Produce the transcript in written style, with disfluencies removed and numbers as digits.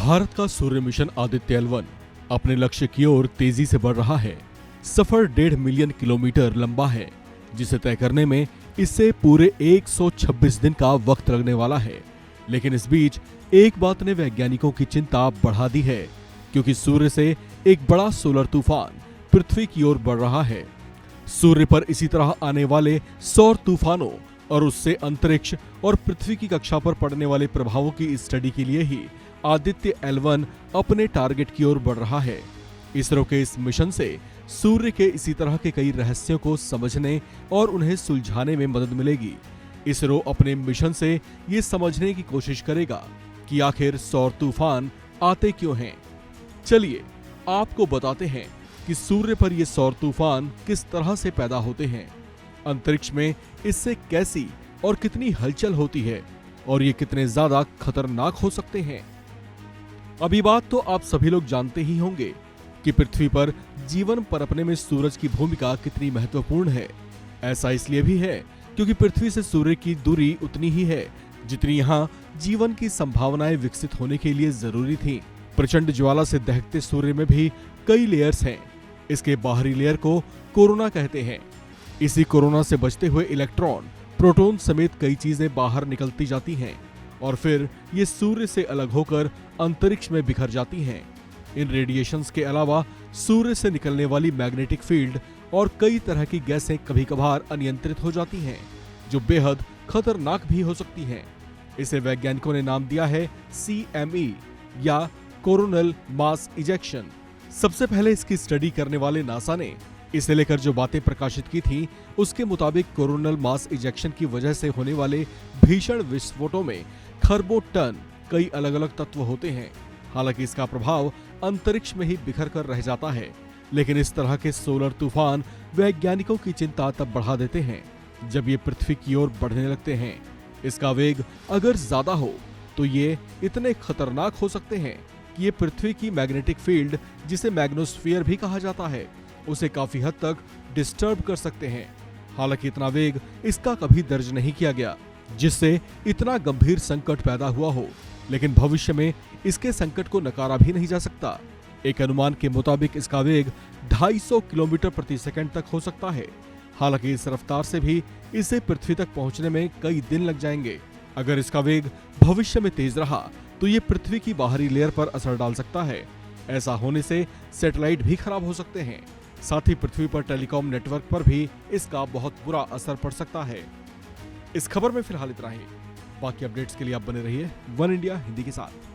भारत का सूर्य mission Aditya L1 अपने लक्ष्य की ओर तेजी से बढ़ रहा है। सफर 1.5 मिलियन किलोमीटर लंबा है, जिसे तय करने में इससे पूरे 126 दिन का वक्त लगने वाला है। लेकिन इस बीच एक बात ने वैज्ञानिकों की चिंता बढ़ा दी है, क्योंकि सूर्य से एक बड़ा सोलर तूफान पृथ्वी की ओर बढ़ रहा है। सूर्य पर इसी तरह आने वाले सौर तूफानों और उससे अंतरिक्ष और पृथ्वी की कक्षा पर पड़ने वाले प्रभावों की स्टडी के लिए ही आदित्य L1 अपने टारगेट की ओर बढ़ रहा है। इसरो के इस मिशन से सूर्य के इसी तरह के कई रहस्यों को समझने और उन्हें सुलझाने में मदद मिलेगी। इसरो अपने मिशन से ये समझने की कोशिश करेगा कि आखिर सौर तूफान आते क्यों हैं। चलिए आपको बताते हैं कि सूर्य पर ये सौर तूफान किस तरह से पैदा होते हैं, अंतरिक्ष में इससे कैसी और कितनी हलचल होती है और ये कितने ज्यादा खतरनाक हो सकते हैं। अभी बात तो आप सभी लोग जानते ही होंगे कि पृथ्वी पर जीवन पनपने में सूरज की भूमिका कितनी महत्वपूर्ण है। ऐसा इसलिए भी है क्योंकि पृथ्वी से सूर्य की दूरी उतनी ही है जितनी यहाँ जीवन की संभावनाएं विकसित होने के लिए जरूरी थी। प्रचंड ज्वाला से दहकते सूर्य में भी कई लेयर्स हैं। इसके बाहरी लेयर को कोरोना कहते हैं। इसी कोरोना से बचते हुए इलेक्ट्रॉन, प्रोटॉन समेत कई चीजें बाहर निकलती जाती हैं और फिर ये सूर्य से अलग होकर अंतरिक्ष में बिखर जाती हैं। इन रेडिएशंस के अलावा सूर्य से निकलने वाली मैग्नेटिक फील्ड और कई तरह की गैसें कभी कभार अनियंत्रित हो जाती हैं, जो बेहद खतरनाक भी हो सकती हैं। इसे वैज्ञानिकों ने नाम दिया है CME या कोरोनल मास इजेक्शन। सबसे पहले इसकी स्टडी करने वाले नासा ने इसे लेकर जो बातें प्रकाशित की थी, उसके मुताबिक कोरोनल मास इजेक्शन की वजह से होने वाले भीषण विस्फोटों में खरबों टन कई अलग अलग तत्व होते हैं। हालांकि इसका प्रभाव अंतरिक्ष में ही बिखर कर रह जाता है, लेकिन इस तरह के सोलर तूफान वैज्ञानिकों की चिंता तब बढ़ा देते हैं जब ये पृथ्वी की ओर बढ़ने लगते हैं। इसका वेग अगर ज्यादा हो तो ये इतने खतरनाक हो सकते हैं कि ये पृथ्वी की मैग्नेटिक फील्ड, जिसे मैग्नोस्फीयर भी कहा जाता है, उसे काफी हद तक डिस्टर्ब कर सकते हैं। हालांकि इतना वेग इसका कभी दर्ज नहीं किया गया जिससे इतना गंभीर संकट पैदा हुआ हो, लेकिन भविष्य में इसके संकट को नकारा भी नहीं जा सकता। एक अनुमान के मुताबिक इसका वेग 250 किलोमीटर प्रति सेकंड तक हो सकता है। हालांकि इस रफ्तार से भी इसे पृथ्वी तक पहुंचने में कई दिन लग जाएंगे। अगर इसका वेग भविष्य में तेज रहा तो ये पृथ्वी की बाहरी लेयर पर असर डाल सकता है। ऐसा होने से सैटेलाइट भी खराब हो सकते हैं। साथ ही पृथ्वी पर टेलीकॉम नेटवर्क पर भी इसका बहुत बुरा असर पड़ सकता है। इस खबर में फिलहाल इतना ही। बाकी अपडेट्स के लिए आप बने रहिए वन इंडिया हिंदी के साथ।